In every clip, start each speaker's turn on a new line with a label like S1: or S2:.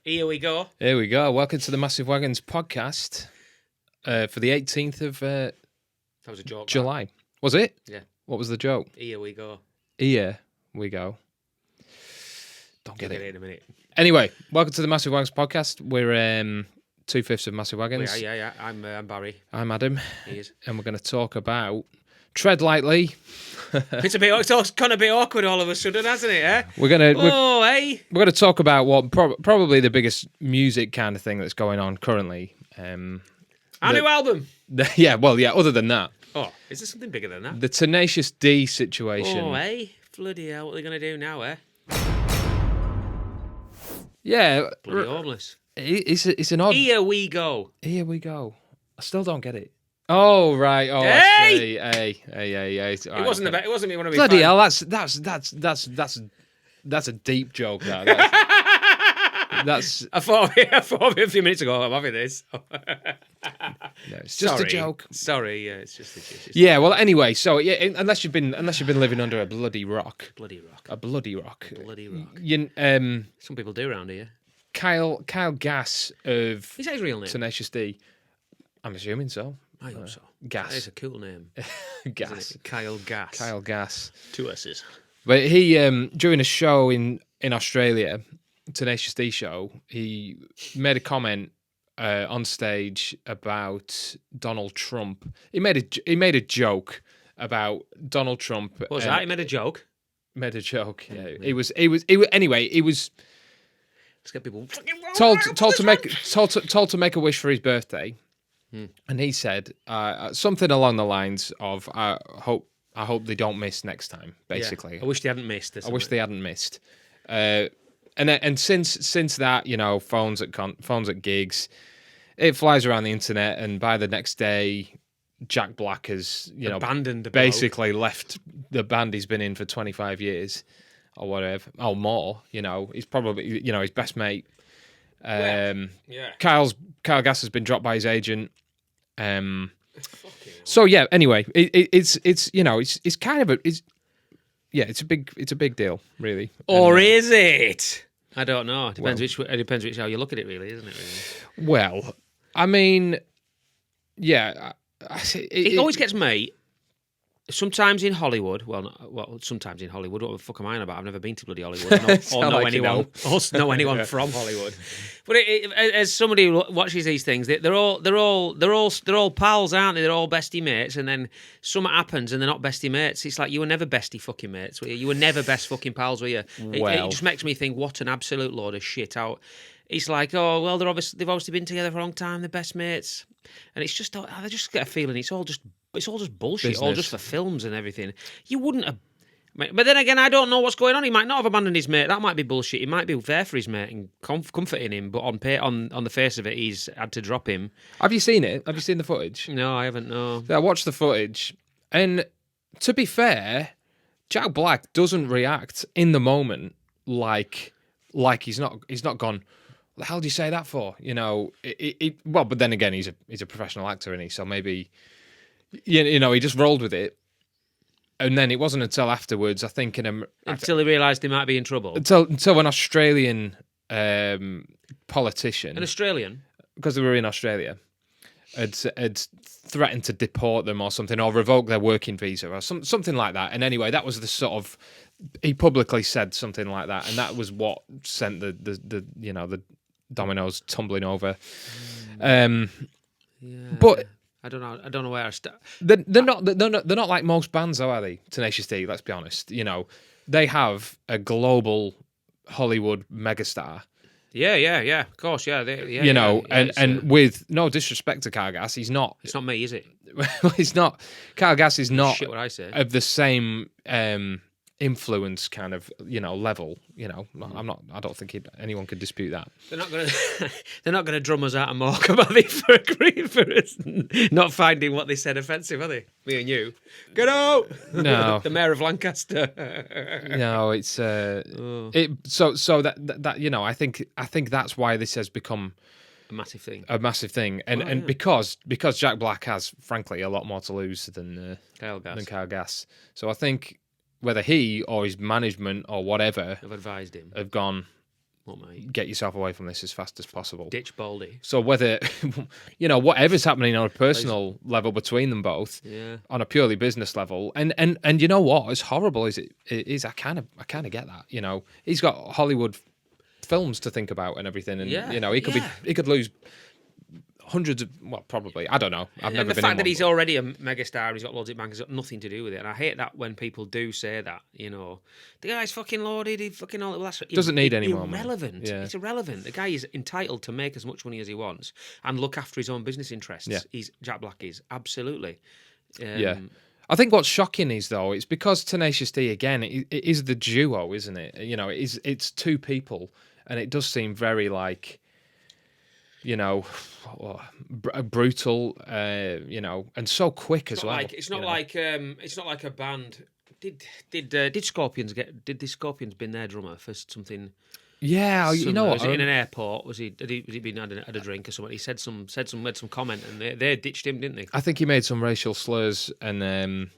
S1: Here we go.
S2: Here we go. Welcome to the Massive Wagons podcast for the 18th of
S1: That was a joke.
S2: July. Was it?
S1: Yeah.
S2: What was the joke?
S1: Here we go.
S2: Here we go. Don't get
S1: We'll
S2: it.
S1: get it in a minute.
S2: Anyway, welcome to the Massive Wagons podcast. We're 2/5 of Massive Wagons.
S1: Yeah. I'm Barry.
S2: I'm Adam.
S1: He is.
S2: And we're going to talk about Tread Lightly.
S1: It's kind of a bit awkward all of a sudden, hasn't it? Eh?
S2: We're going to talk about what probably the biggest music kind of thing that's going on currently.
S1: Our new album.
S2: Other than that.
S1: Oh, is there something bigger than that?
S2: The Tenacious D situation.
S1: Oh, eh? Bloody hell, what are they going to do now, eh?
S2: Yeah.
S1: Bloody homeless.
S2: It's an odd...
S1: Here we go.
S2: Here we go. I still don't get it. Oh, right. Oh,
S1: Hey!
S2: Hey.
S1: It wasn't me. One of me.
S2: Bloody hell, that's a deep joke. That's
S1: I thought a few minutes ago I'm having this.
S2: no, it's just a joke.
S1: Sorry, yeah, it's just a joke.
S2: Yeah, well, anyway, so yeah, unless you've been living under a bloody rock. A bloody rock.
S1: Some people do around here.
S2: Kyle Gass of
S1: Is that his real name?
S2: Tenacious D. I'm assuming so.
S1: I hope so.
S2: Gass.
S1: That is a cool name.
S2: Gass.
S1: Kyle Gass.
S2: Kyle Gass.
S1: 2 S's.
S2: But he during a show in Australia, Tenacious D show, he made a comment on stage about Donald Trump. He made a joke about Donald Trump.
S1: What was that? He made a joke.
S2: Made a joke. Yeah.
S1: Yeah.
S2: He was
S1: Let's get people
S2: told to make a wish for his birthday, and he said something along the lines of I hope they don't miss next time. Basically,
S1: Yeah. I wish they hadn't missed.
S2: I wish they hadn't missed. And since that, you know, phones at gigs, it flies around the internet, and by the next day, Jack Black has
S1: abandoned the
S2: basically left the band he's been in for 25 years or whatever, or more. You know, he's probably his best mate.
S1: Yeah.
S2: Kyle Gass has been dropped by his agent. So yeah. Anyway, it's kind of it's a big deal, really.
S1: Or is it? I don't know. It depends which how you look at it, really, isn't it? Really?
S2: Well, I mean, yeah.
S1: It always gets me. Sometimes in Hollywood, sometimes in Hollywood. What the fuck am I on about? I've never been to bloody Hollywood, or know anyone, or know anyone from Hollywood. But as somebody who watches these things, they're all pals, aren't they? They're all bestie mates, and then something happens, and they're not bestie mates. It's like you were never bestie fucking mates, were you? You were never best fucking pals, were you? It just makes me think, what an absolute load of shit out. It's like, oh well, they've obviously been together for a long time. They're best mates, and it's just I just get a feeling it's all just bullshit,
S2: business.
S1: all just for films and everything. You wouldn't have. But then again, I don't know what's going on. He might not have abandoned his mate. That might be bullshit. He might be there for his mate and comforting him, but on the face of it, he's had to drop him.
S2: Have you seen it? Have you seen the footage?
S1: No, I haven't. No.
S2: I watched the footage, and to be fair, Jack Black doesn't react in the moment like he's not gone. What the hell do you say that for? You know, but then again, he's a professional actor, isn't he? So maybe, he just rolled with it. And then it wasn't until afterwards, I think,
S1: Until he realised he might be in trouble.
S2: Until an Australian politician,
S1: An Australian,
S2: because they were in Australia, had threatened to deport them or something, or revoke their working visa or something like that. And anyway, that was the sort of, he publicly said something like that, and that was what sent the dominoes tumbling over.
S1: Yeah.
S2: But
S1: I don't know where I start.
S2: They're not like most bands, though, are they? Tenacious D, let's be honest. You know, they have a global Hollywood megastar.
S1: Yeah, of course, yeah.
S2: And with no disrespect to Kyle Gass, he's not.
S1: It's not me, is it?
S2: He's not. Kyle Gass is not.
S1: Shit, what I say.
S2: Of the same influence kind of level. I don't think anyone could dispute that.
S1: They're not gonna drum us out of Morecambe, are they, for agreeing for us not finding what they said offensive, are they? Me and you. Get out!
S2: No.
S1: The Mayor of Lancaster.
S2: No, it's so that I think that's why this has become
S1: a massive thing.
S2: And because Jack Black has frankly a lot more to lose than
S1: Kyle
S2: Gass. So I think whether he or his management or whatever
S1: have advised him,
S2: have gone,
S1: What, mate?
S2: Get yourself away from this as fast as possible.
S1: Ditch Baldy.
S2: So whether, whatever's happening on a personal level between them both, on a purely business level, and you know what? As horrible as it is, I kind of get that. He's got Hollywood films to think about and everything, and he could lose hundreds of, probably, I don't know. I've never been.
S1: The fact that he's already a megastar, he's got loads of bank, has got nothing to do with it. And I hate that when people do say that, the guy's fucking loaded, he fucking all. Well, that's
S2: doesn't need any more.
S1: Irrelevant. Yeah. It's irrelevant. The guy is entitled to make as much money as he wants and look after his own business interests. Yeah. Jack Black is absolutely.
S2: Yeah. I think what's shocking is though, it's because Tenacious D again, it is the duo, isn't it? It's two people, and it does seem very like. Brutal, and so quick as well.
S1: It's not like a band. Did Scorpions Did the Scorpions bin their drummer for something?
S2: Yeah,
S1: Was it in an airport? Was he been had a drink or something? He said some made some comment, and they ditched him, didn't they?
S2: I think he made some racial slurs, and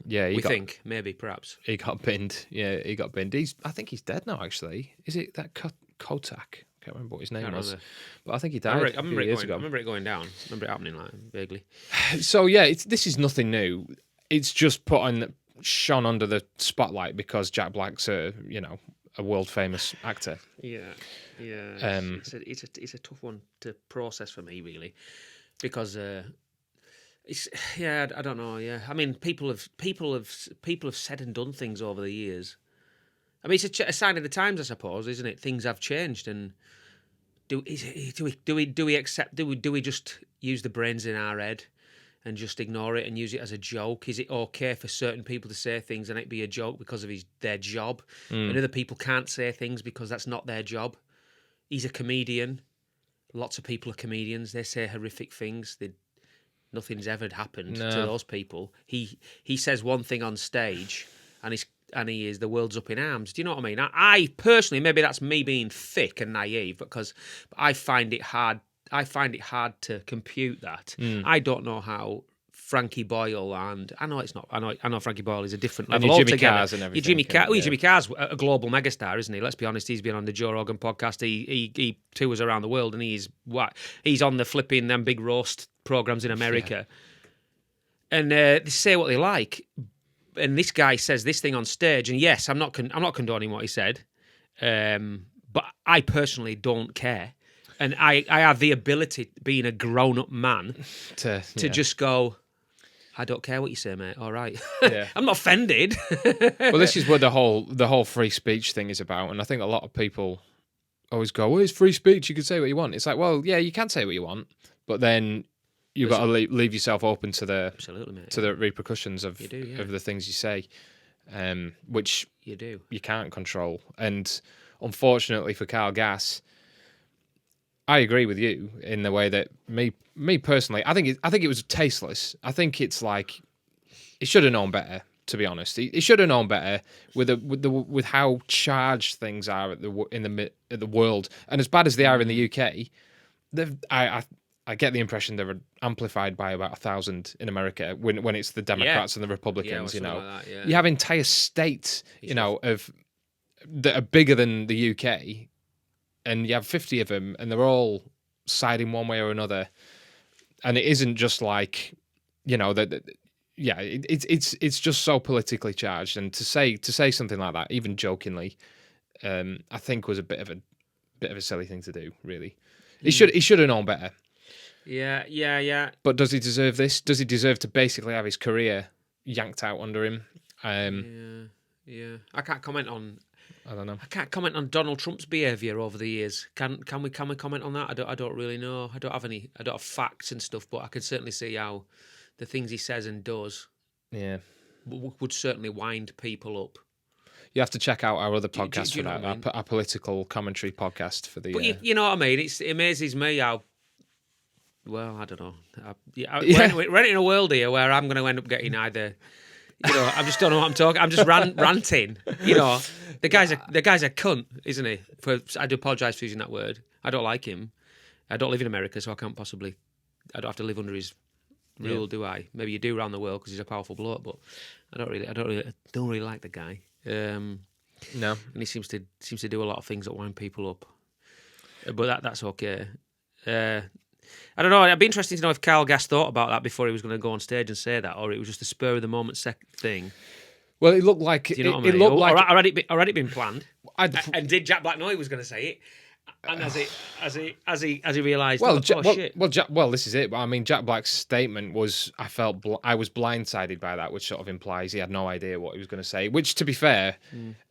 S1: maybe perhaps
S2: he got binned. Yeah, he got binned. I think he's dead now. Actually, is it that Kotak? I can't remember what his name was, but I think he died a few years ago.
S1: I remember it going down. I remember it happening vaguely.
S2: So this is nothing new. It's just shone under the spotlight because Jack Black's a world famous actor.
S1: Yeah. It's a tough one to process for me, really, because I don't know. Yeah, I mean, people have said and done things over the years. I mean, it's a sign of the times, I suppose, isn't it? Things have changed, and do we accept? Do we just use the brains in our head and just ignore it and use it as a joke? Is it okay for certain people to say things and it be a joke because of their job, and other people can't say things because that's not their job? He's a comedian. Lots of people are comedians. They say horrific things. Nothing's ever happened to those people. He says one thing on stage, and he is the world's up in arms. Do you know what I mean? I personally, maybe that's me being thick and naive, because I find it hard. I find it hard to compute that. I don't know how Frankie Boyle and I know Frankie Boyle is a different level
S2: and
S1: altogether.
S2: Jimmy Carr's and everything.
S1: Jimmy Carr's a global megastar, isn't he? Let's be honest. He's been on the Joe Rogan podcast. He tours around the world, and he's on the flipping them big roast programs in America. Yeah. And they say what they like. And this guy says this thing on stage, and yes, I'm not condoning what he said, but I personally don't care, and I have the ability, being a grown-up man, to just go, I don't care what you say, mate. All right, I'm not offended.
S2: Well, this is what the whole free speech thing is about, and I think a lot of people always go, "Well, it's free speech. You can say what you want." It's like, well, yeah, you can say what you want, but then you've got to leave yourself open to the the repercussions of the things you say, which you can't control. And unfortunately for Kyle Gass, I agree with you in the way that me personally, I think it was tasteless. I think it's like he should have known better. To be honest, he should have known better with how charged things are at the world, and as bad as they are in the UK. I get the impression they're amplified by about 1,000 in America when it's the Democrats and the Republicans.
S1: Like that,
S2: you have entire states, of that are bigger than the UK, and you have 50 of them, and they're all siding one way or another. And it isn't just like, it's just so politically charged. And to say something like that, even jokingly, I think was a bit of a silly thing to do. Really, he should have known better.
S1: Yeah.
S2: But does he deserve this? Does he deserve to basically have his career yanked out under him?
S1: Yeah. I can't comment on.
S2: I don't know.
S1: I can't comment on Donald Trump's behaviour over the years. Can we comment on that? I don't really know. I don't have facts and stuff, but I can certainly see how the things he says and does, would certainly wind people up.
S2: You have to check out our other podcast for that, our political commentary podcast for the.
S1: But you know what I mean? It amazes me how. Well, I don't know. We're in a world here where I'm going to end up getting either. I just don't know what I'm talking. I'm just ranting. The guy's a cunt, isn't he? I do apologise for using that word. I don't like him. I don't live in America, so I don't have to live under his rule, do I? Maybe you do around the world because he's a powerful bloke, but I don't really like the guy.
S2: No,
S1: and he seems to do a lot of things that wind people up. but that's okay. I don't know. It'd be interesting to know if Kyle Gass thought about that before he was going to go on stage and say that, or it was just a spur of the moment thing.
S2: Well, it looked like
S1: Do you know what I
S2: it
S1: mean?
S2: looked
S1: Or
S2: like
S1: had it been planned? And did Jack Black know he was going to say it? And as he realised, shit.
S2: Well, this is it. I mean, Jack Black's statement was, I was blindsided by that, which sort of implies he had no idea what he was going to say. Which, to be fair,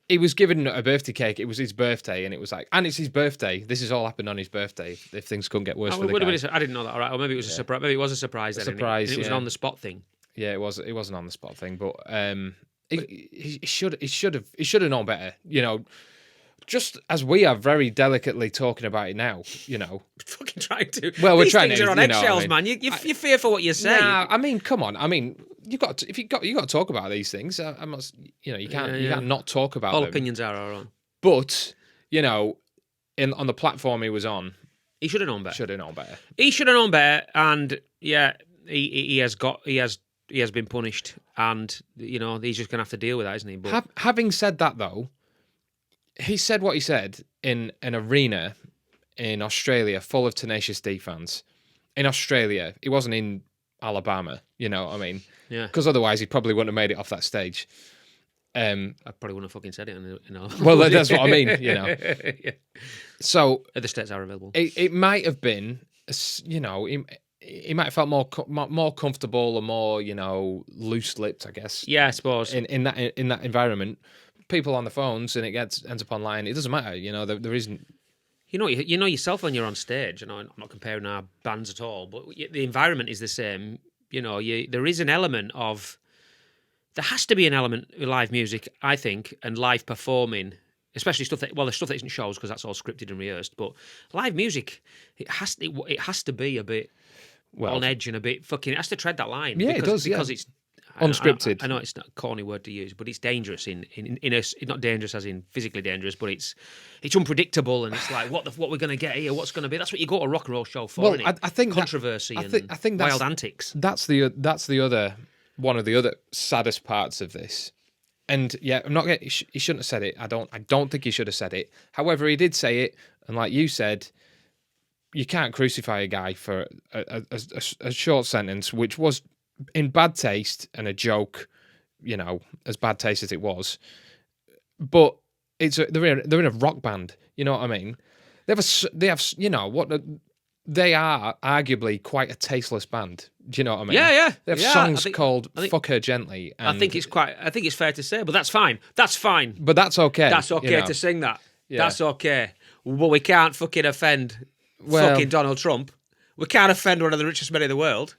S2: he was given a birthday cake. It was his birthday, and it was like, and it's his birthday. This has all happened on his birthday. If things couldn't get worse for the guy.
S1: I didn't know that. All right, or maybe it was a surprise. Maybe it was a surprise. It was an on the spot thing.
S2: Yeah, it was. It was an on the spot thing, but he should have known better. You know. Just as we are very delicately talking about it now, you know.
S1: Fucking trying to.
S2: Well, we're
S1: These
S2: trying
S1: things
S2: to.
S1: are on eggshells, man. You're fearful what you say.
S2: Nah, I mean, come on. I mean, you got to talk about these things. I must, you can't not talk about
S1: all
S2: them.
S1: Opinions are our own.
S2: But you know, on the platform he was on,
S1: he should have known better. He should have known better, and yeah, he has been punished, and you know he's just gonna have to deal with that, isn't he? But
S2: having said that, though. He said what he said in an arena in Australia full of Tenacious D fans. In Australia. He wasn't in Alabama, you know what I mean?
S1: Yeah.
S2: Because otherwise he probably wouldn't have made it off that stage.
S1: I probably wouldn't have fucking said it in Alabama.
S2: Well, that's what I mean, you know.
S1: Yeah.
S2: So...
S1: The states are available.
S2: It might have been, you know... He might have felt more comfortable or more, you know, loose-lipped, I guess.
S1: Yeah, I suppose.
S2: In that environment... People on the phones and it ends up online. It doesn't matter, you know. There isn't.
S1: You know yourself when you're on stage. You know, I'm not comparing our bands at all, but the environment is the same. You know, there is an element of. There has to be an element of live music, I think, and live performing, especially the stuff that isn't shows because that's all scripted and rehearsed. But live music, it has to be a bit on edge and a bit fucking. It has to tread that line.
S2: Yeah, it does
S1: because it's.
S2: Unscripted.
S1: I know it's not a corny word to use, but it's dangerous in it's not dangerous as in physically dangerous, but it's unpredictable and it's like what we're going to get here, what's going to be. That's what you go to a rock and roll show for.
S2: Well, I think
S1: controversy. I think wild antics.
S2: That's the other one of the other saddest parts of this. And yeah, I'm not getting. He shouldn't have said it. I don't think he should have said it. However, he did say it, and like you said, you can't crucify a guy for a short sentence, which was. In bad taste and a joke, you know, as bad taste as it was, but they're in a rock band. You know what I mean? They have you know what they are arguably quite a tasteless band. Do you know what I mean?
S1: Yeah.
S2: They have songs called "Fuck Her Gently." And
S1: I think it's fair to say, but that's fine. That's fine.
S2: But that's okay.
S1: That's okay
S2: you know?
S1: To sing that. Yeah. That's okay. But we can't fucking offend fucking Donald Trump. We can't offend one of the richest men in the world.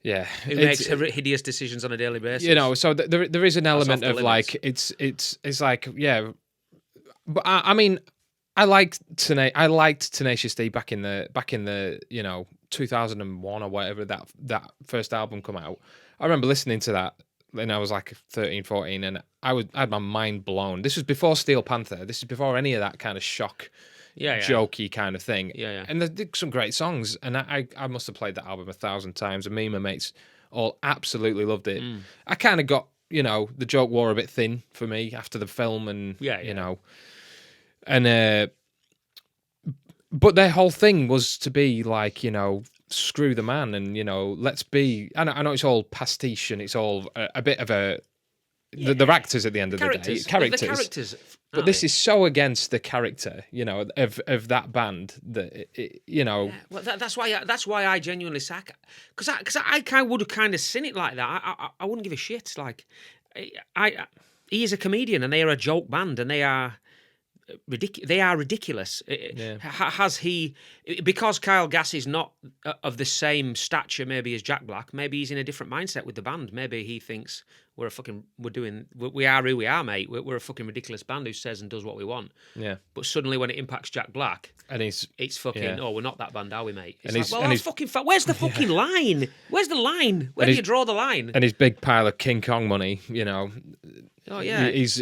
S2: Yeah,
S1: who makes hideous decisions on a daily basis.
S2: You know, so there is an element of like it's like yeah, but I mean, I liked Tenacious D back in the you know 2001 or whatever that first album come out. I remember listening to that when I was like 13, 14, and I had my mind blown. This was before Steel Panther. This is before any of that kind of shock.
S1: Yeah.
S2: Jokey kind of thing.
S1: Yeah.
S2: And they did some great songs, and I must have played that album 1,000 times, and me and my mates all absolutely loved it. I kind of got, you know, the joke wore a bit thin for me after the film, and you know, and but their whole thing was to be like, you know, screw the man, and you know, let's be. I know it's all pastiche, and it's all a bit of the actors at the end of the day, characters.
S1: The characters.
S2: But this is so against the character, you know, of that band that you know.
S1: Yeah, well, that's why I genuinely sack because I kind of would have kind of seen it like that. I wouldn't give a shit. Like, he is a comedian and they are a joke band and they are ridiculous.
S2: Yeah.
S1: Has he, because Kyle Gass is not of the same stature maybe as Jack Black, maybe he's in a different mindset with the band. Maybe he thinks we are who we are, mate. We're a fucking ridiculous band who says and does what we want.
S2: Yeah.
S1: But suddenly when it impacts Jack Black,
S2: and it's
S1: fucking, we're not that band, are we, mate? It's
S2: and
S1: like, well, that's fucking where's the fucking line? Where's the line? Where do you draw the line?
S2: And his big pile of King Kong money, you know.
S1: Oh yeah.
S2: He's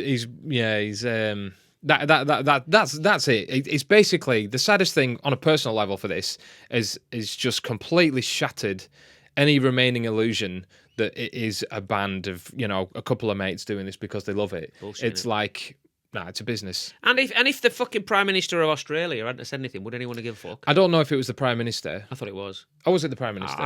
S2: That's it. It's basically the saddest thing on a personal level for this is just completely shattered any remaining illusion that it is a band of, you know, a couple of mates doing this because they love it.
S1: Bullshit,
S2: it's like Nah, it's a business.
S1: And if the fucking Prime Minister of Australia hadn't said anything, would anyone give a fuck?
S2: I don't know if it was the Prime Minister.
S1: I thought it was.
S2: Oh, was it the Prime Minister?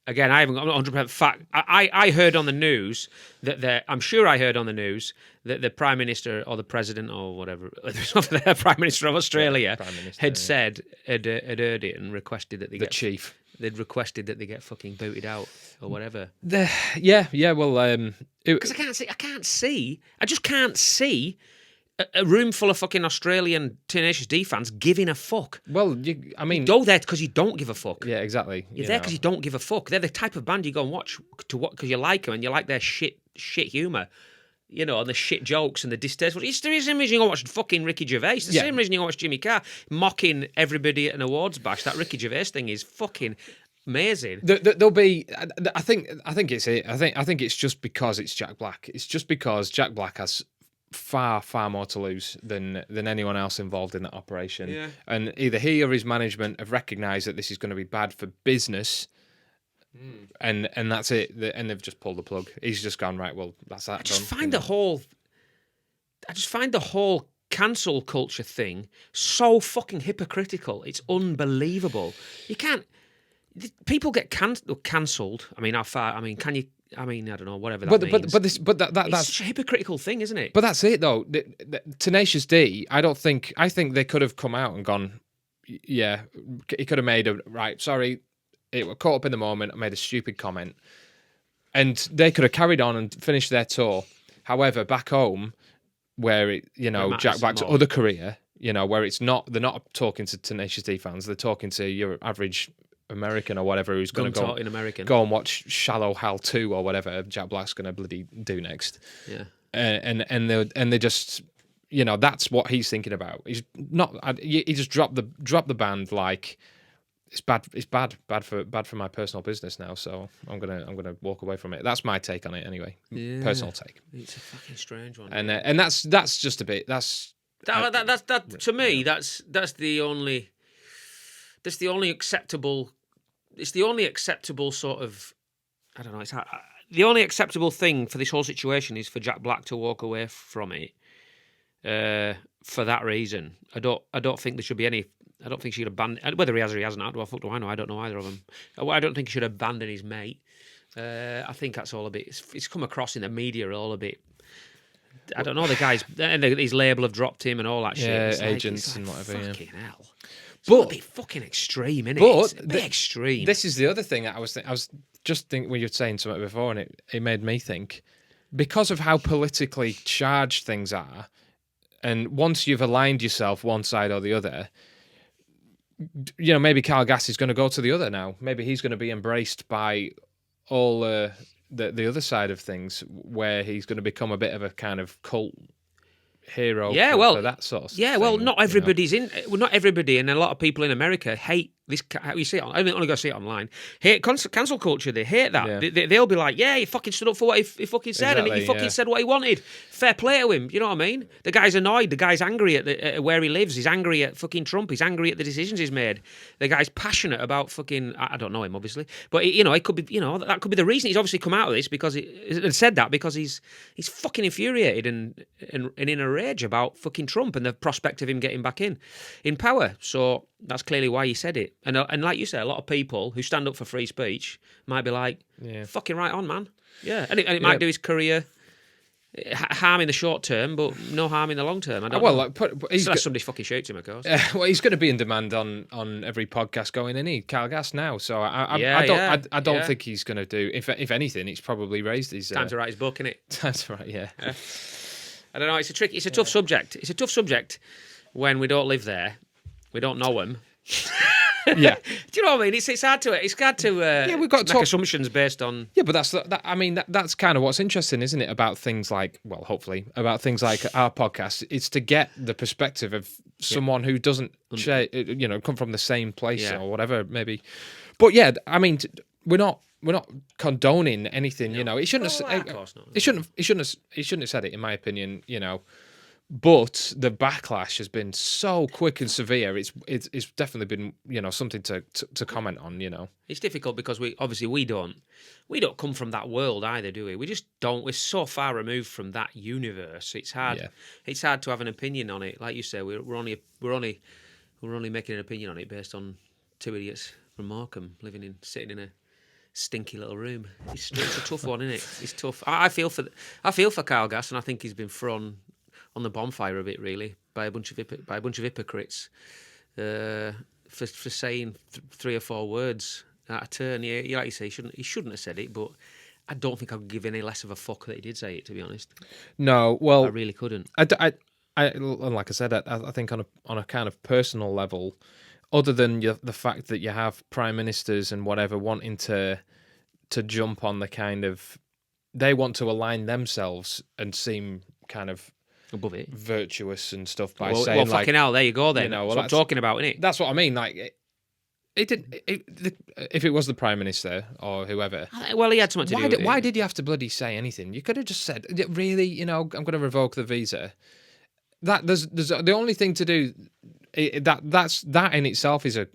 S1: Again, I'm not 100% fact. I heard on the news that I'm sure I heard on the news that the Prime Minister or the President or whatever, the Prime Minister of Australia had said, had heard it and requested that they'd requested that they get fucking booted out or whatever.
S2: Well,
S1: because I just can't see a room full of fucking Australian Tenacious D fans giving a fuck.
S2: Well, you
S1: go there because you don't give a fuck.
S2: Yeah, exactly.
S1: You're there because you don't give a fuck. They're the type of band you go and watch because you like them and you like their shit humour. You know, and the shit jokes and the distasteful. It's the same reason you go watch fucking Ricky Gervais. The same reason you go watch Jimmy Carr mocking everybody at an awards bash. That Ricky Gervais thing is fucking amazing.
S2: There'll be. I think it's it. I think it's just because it's Jack Black. It's just because Jack Black has far more to lose than anyone else involved in that operation.
S1: Yeah.
S2: And either he or his management have recognised that this is going to be bad for business. And that's it. And they've just pulled the plug. He's just gone, right, well, that's that. I just find the
S1: whole cancel culture thing so fucking hypocritical. It's unbelievable. You can't. People get cancelled. I mean, how far? I mean, can you? I mean, I don't know. Whatever that means.
S2: That's
S1: such a hypocritical thing, isn't it?
S2: But that's it, though. The Tenacious D. I think they could have come out and gone. Yeah, he could have made a right. Sorry. It was caught up in the moment. I made a stupid comment, and they could have carried on and finished their tour. However, back home, where Jack Black's other career, where they're not talking to Tenacious D fans, they're talking to your average American or whatever who's going to go and watch Shallow Hal 2 or whatever Jack Black's going to bloody do next.
S1: Yeah,
S2: and they just that's what he's thinking about. He's not. He just dropped the band like. It's bad for my personal business now, so I'm gonna walk away from it. That's my take on it anyway. Yeah, personal take.
S1: It's a fucking strange one.
S2: And that's just a bit. That's
S1: to me. That's the only acceptable. It's the only acceptable sort of. I don't know. It's the only acceptable thing for this whole situation is for Jack Black to walk away from it. For that reason, I don't think there should be any. I don't think she should abandon... Whether he has or he hasn't, what the fuck do I know? I don't know either of them. I don't think he should abandon his mate. I think that's all a bit... It's come across in the media all a bit... I don't know, the guys... And his label have dropped him and all that shit.
S2: Yeah, agents and whatever,
S1: fucking hell. It's a bit fucking extreme, isn't it? It's a bit extreme.
S2: This is the other thing that I was just thinking when you were saying something before, and it made me think, because of how politically charged things are, and once you've aligned yourself one side or the other... maybe Carl Gass is going to go to the other now. Maybe he's going to be embraced by all the other side of things, where he's going to become a bit of a kind of cult hero. For that sort of thing.
S1: Yeah, well, not everybody's not everybody, and a lot of people in America hate this. How you see it? I only go see it online. Hate cancel culture. They hate that. Yeah. They'll be like, "Yeah, he fucking stood up for what he fucking said, and he fucking said what he wanted. Fair play to him." You know what I mean? The guy's annoyed. The guy's angry at where he lives. He's angry at fucking Trump. He's angry at the decisions he's made. The guy's passionate about fucking. I don't know him obviously, but it could be. That could be the reason he's obviously come out of this because he said that because he's fucking infuriated and in a rage about fucking Trump and the prospect of him getting back in power. So. That's clearly why he said it. And like you say, a lot of people who stand up for free speech might be like, fucking right on, man. Yeah. And it might do his career harm in the short term, but no harm in the long term. I don't know. Unless somebody fucking shoots him, of course.
S2: Well, he's going to be in demand on every podcast going in. Carl Gass now. So I don't think he's going to do... If anything, it's probably raised his...
S1: Time to write his book, innit?
S2: Time to write, yeah.
S1: I don't know. It's a tough subject. It's a tough subject when we don't live there. We don't know him.
S2: Yeah.
S1: Do you know what I mean? It's hard to
S2: we've got to
S1: make assumptions based on...
S2: Yeah, but that's kind of what's interesting, isn't it, about things like, well, hopefully, about things like our podcast. It's to get the perspective of someone who doesn't share, come from the same place or whatever, maybe. But yeah, I mean, we're not condoning anything, It shouldn't have,
S1: of course not.
S2: He shouldn't have said it, in my opinion, But the backlash has been so quick and severe. It's definitely been something to comment on.
S1: It's difficult because we don't come from that world either, do we? We just don't. We're so far removed from that universe. It's hard.
S2: Yeah.
S1: It's hard to have an opinion on it. Like you say, we're only making an opinion on it based on two idiots from Morecambe sitting in a stinky little room. It's a tough one, isn't it? It's tough. I feel for Kyle Gass, and I think he's been thrown on the bonfire a bit, really, by a bunch of hypocrites for saying 3 or 4 words out of turn. Yeah, like you say, he shouldn't have said it, but I don't think I could give any less of a fuck that he did say it, to be honest.
S2: No, well,
S1: I really couldn't.
S2: Like I said, I think on a kind of personal level, other than the fact that you have prime ministers and whatever wanting to jump on the kind of, they want to align themselves and seem kind of
S1: above it,
S2: virtuous and stuff by saying,
S1: well, fucking hell, there you go then.
S2: That's
S1: what I'm talking about, isn't it?
S2: That's what I mean. Like, if it was the Prime Minister or whoever,
S1: well, he had something to do with it.
S2: Why did you have to bloody say anything? You could have just said, really, I'm going to revoke the visa. There's the only thing to do. That in itself is a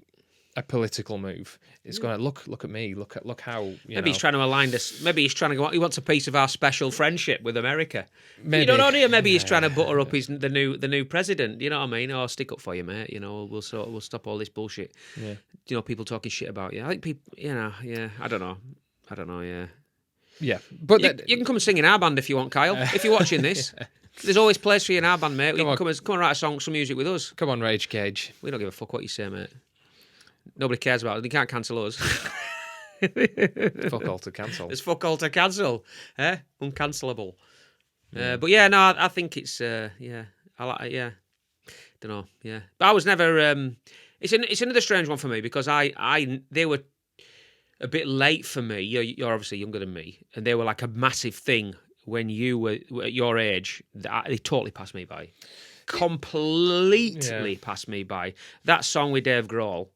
S2: political move. It's going to look at me. Look how
S1: maybe he's trying to align us. Maybe he's trying to. He wants a piece of our special friendship with America.
S2: Maybe.
S1: You don't know, do you? Maybe he's trying to butter up the new president. You know what I mean? Oh, stick up for you, mate. We'll stop all this bullshit.
S2: Yeah.
S1: People talking shit about you. I think people. Yeah. I don't know. Yeah.
S2: Yeah, but
S1: you can come and sing in our band if you want, Kyle. If you're watching this. There's always place for you in our band, mate. You can come and write some music with us.
S2: Come on, Rage Cage.
S1: We don't give a fuck what you say, mate. Nobody cares about it. You can't cancel us.
S2: Fuck all to cancel.
S1: There's fuck all to cancel. Uncancelable. But yeah, no, I think it's I like it. Yeah, don't know. Yeah, but I was never. It's another strange one for me because they were a bit late for me. You're obviously younger than me, and they were like a massive thing when you were at your age. They totally passed me by. Completely passed me by. That song with Dave Grohl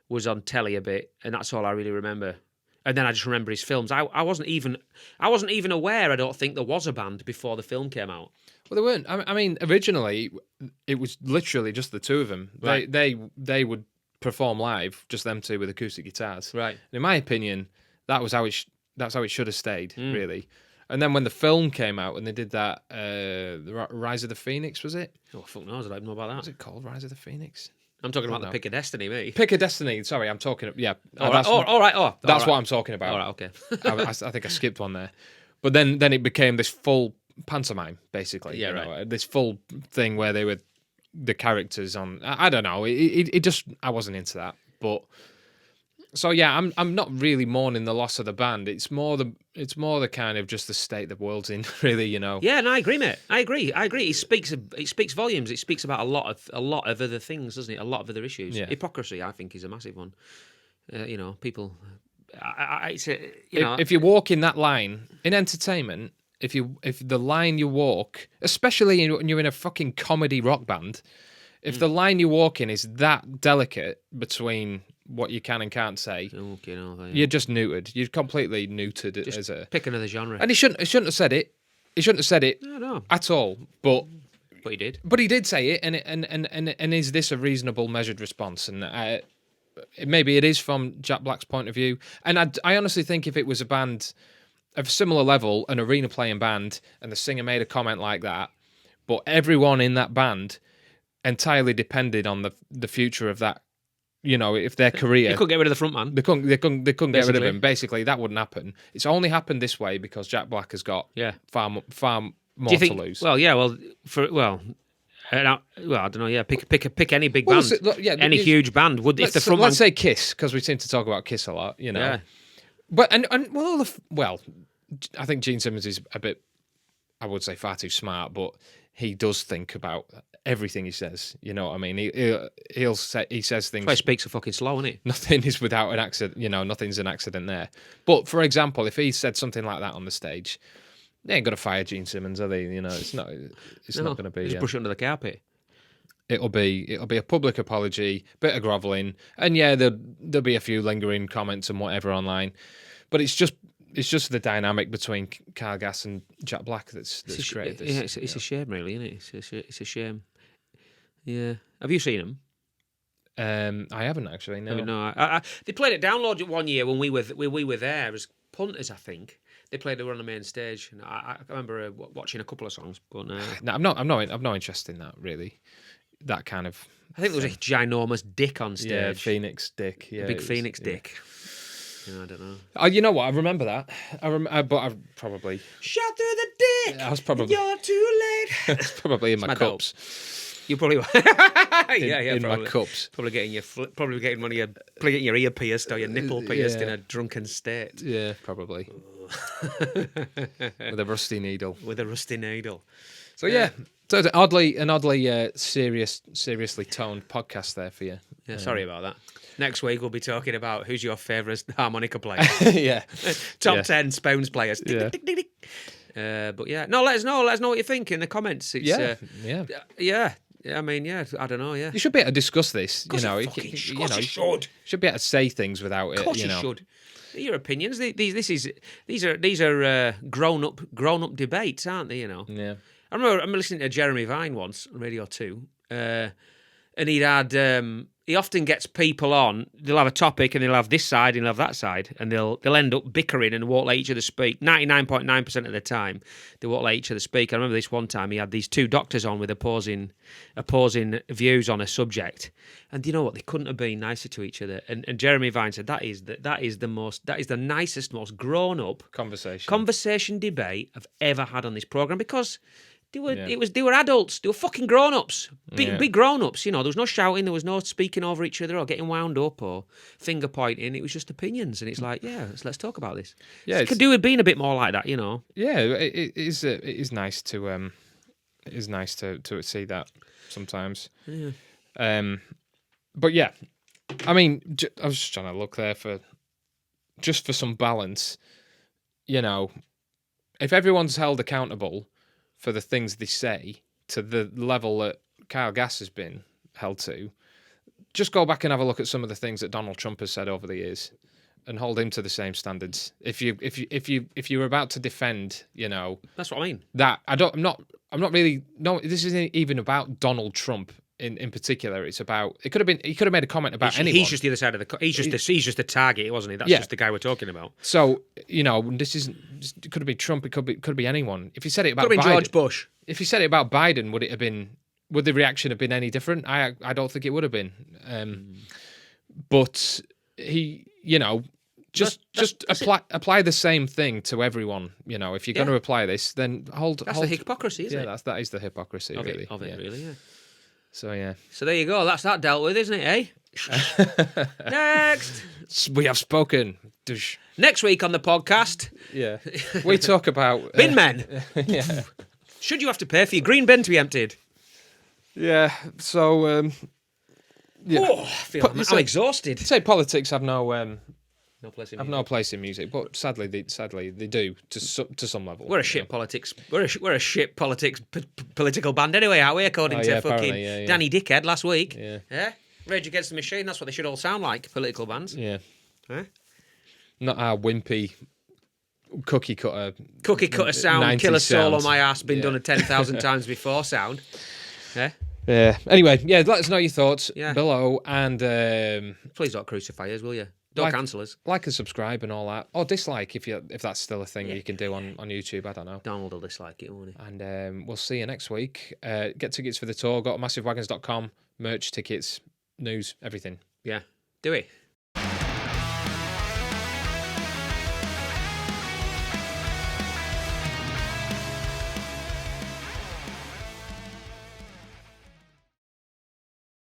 S1: was on telly a bit, and that's all I really remember. And then I just remember his films. I wasn't even aware. I don't think there was a band before the film came out.
S2: Well, there weren't. I mean, originally it was literally just the two of them.
S1: Right.
S2: They would perform live, just them two with acoustic guitars.
S1: Right.
S2: And in my opinion, that's how it should have stayed, really. And then when the film came out and they did that, the Rise of the Phoenix, was it?
S1: Oh, fuck knows. I don't know about that.
S2: Was it called Rise of the Phoenix?
S1: I'm talking about the Pick of Destiny, mate.
S2: Pick of Destiny. Sorry, I'm talking. Yeah.
S1: All right.
S2: That's what I'm talking about.
S1: All right. Okay.
S2: I think I skipped one there, but then it became this full pantomime, basically.
S1: Yeah, right.
S2: This full thing where they were the characters on. I don't know. It just, I wasn't into that, but. So yeah, I'm not really mourning the loss of the band. It's more the kind of just the state the world's in, really.
S1: Yeah, no, I agree, mate. I agree. It speaks volumes. It speaks about a lot of other things, doesn't it? A lot of other issues.
S2: Yeah.
S1: Hypocrisy, I think, is a massive one. People.
S2: If you walk in that line in entertainment, if the line you walk, especially when you're in a fucking comedy rock band, if the line you walk in is that delicate between what you can and can't say, you're just neutered. You're completely neutered
S1: just
S2: as a
S1: pick another genre.
S2: And he shouldn't have said it. He shouldn't have said it at all. But
S1: he did.
S2: But he did say it. And is this a reasonable, measured response? And maybe it is from Jack Black's point of view. And I honestly think if it was a band of similar level, an arena playing band, and the singer made a comment like that, but everyone in that band entirely depended on the future of that. If their career,
S1: they couldn't get rid of the front man.
S2: They couldn't get rid of him. Basically, that wouldn't happen. It's only happened this way because Jack Black has got far more to lose.
S1: Well, yeah. I don't know. Yeah, pick any big band, any huge band. If the front
S2: let's say Kiss, because we seem to talk about Kiss a lot.
S1: Yeah.
S2: But I think Gene Simmons is a bit, I would say, far too smart, but he does think about everything he says. You know what I mean? He says things.
S1: That's why he speaks so fucking slow, isn't it?
S2: Nothing is without an accident. Nothing's an accident there. But for example, if he said something like that on the stage, they ain't gonna fire Gene Simmons, are they? It's not. It's not gonna be.
S1: Just brush it under the carpet.
S2: It'll be a public apology, bit of grovelling, and yeah, there'll be a few lingering comments and whatever online. But it's just it's just the dynamic between Kyle Gass and Jack Black that's created this.
S1: Yeah, it's a shame, really, isn't it? It's a shame. Yeah. Have you seen them?
S2: I haven't actually. No.
S1: No. They played at Download one year when we were there as punters, I think. They played it on the main stage, and I remember watching a couple of songs. But no,
S2: I'm not interested in that really. That kind of.
S1: I think there was a ginormous dick on stage.
S2: Yeah, Phoenix Dick. Yeah,
S1: big Phoenix Dick. I don't know.
S2: You know what? I remember that. But I probably
S1: shot through the dick.
S2: I was probably.
S1: You're too late.
S2: It's probably in my cups.
S1: You probably
S2: in
S1: probably.
S2: my cups.
S1: Probably getting your ear pierced or your nipple pierced in a drunken state.
S2: Yeah, probably. With a rusty needle. So so it's an oddly seriously toned podcast there for you.
S1: Yeah, sorry about that. Next week we'll be talking about who's your favourite harmonica player.
S2: Yeah,
S1: top 10 Spoons players.
S2: Yeah.
S1: But yeah, no, let us know what you think in the comments. It's, yeah. I mean, I don't know. Yeah,
S2: you should be able to discuss this.
S1: You
S2: should be able to say things without it.
S1: Of course you should. Your opinions. These are grown up debates, aren't they? You know.
S2: Yeah.
S1: I remember listening to Jeremy Vine once on Radio 2, and he often gets people on. They'll have a topic and they'll have this side and they'll have that side, and they'll end up bickering and won't let each other speak. 99.9% of the time, they won't let each other speak. I remember this one time he had these two doctors on with opposing views on a subject, and you know what? They couldn't have been nicer to each other. And Jeremy Vine said that is the nicest, most grown up conversation debate I've ever had on this program, because. They were adults. They were fucking grown-ups. Big grown-ups, you know. There was no shouting. There was no speaking over each other or getting wound up or finger-pointing. It was just opinions. And it's like, let's talk about this. Yeah, it could do with being a bit more like that, you know.
S2: Yeah, it is nice to see that sometimes.
S1: Yeah.
S2: But yeah, I mean, I was just trying to look there for some balance. You know, if everyone's held accountable for the things they say to the level that Kyle Gass has been held to, just go back and have a look at some of the things that Donald Trump has said over the years, and hold him to the same standards. If you're about to defend, you know,
S1: that's what I mean.
S2: That I'm not really. No, this isn't even about Donald Trump in particular. It's about. He could have made a comment about anyone.
S1: He's just the other side of the. He's just the target, wasn't he? That's just the guy we're talking about.
S2: So you know, it could have been Trump. It could be anyone. If he said it about Biden,
S1: George Bush.
S2: If he said it about Biden, would the reaction have been any different? I don't think it would have been. But he, you know, just apply the same thing to everyone. You know, if you're going to apply this, then
S1: That's the hypocrisy, isn't it?
S2: Yeah, that is the hypocrisy, really.
S1: Really, yeah.
S2: So yeah.
S1: So there you go. That's that dealt with, isn't it? Eh? Next,
S2: we have spoken.
S1: Next week on the podcast,
S2: we talk about
S1: bin men.
S2: Yeah.
S1: Should you have to pay for your green bin to be emptied?
S2: Yeah. So. Yeah.
S1: Oh, I'm exhausted.
S2: Say politics have no
S1: place in
S2: music, but sadly they do to some level.
S1: We're a shit politics. We're a shit political band anyway, aren't we? According to fucking Danny Dickhead last week. Yeah. Rage Against the Machine. That's what they should all sound like. Political bands.
S2: Yeah.
S1: Eh?
S2: Not our wimpy cookie cutter
S1: sound. Kill a soul on my ass. Been done 10,000 times before. Sound. Yeah.
S2: Yeah. Anyway, let us know your thoughts below, and
S1: please don't crucify us, will you? Don't cancel us.
S2: Like and subscribe and all that, or dislike if that's still a thing you can do on YouTube. I don't know.
S1: Donald will dislike it, won't he?
S2: And we'll see you next week. Get tickets for the tour. Go to massivewagons.com. Merch, tickets, news, everything.
S1: Yeah, do it.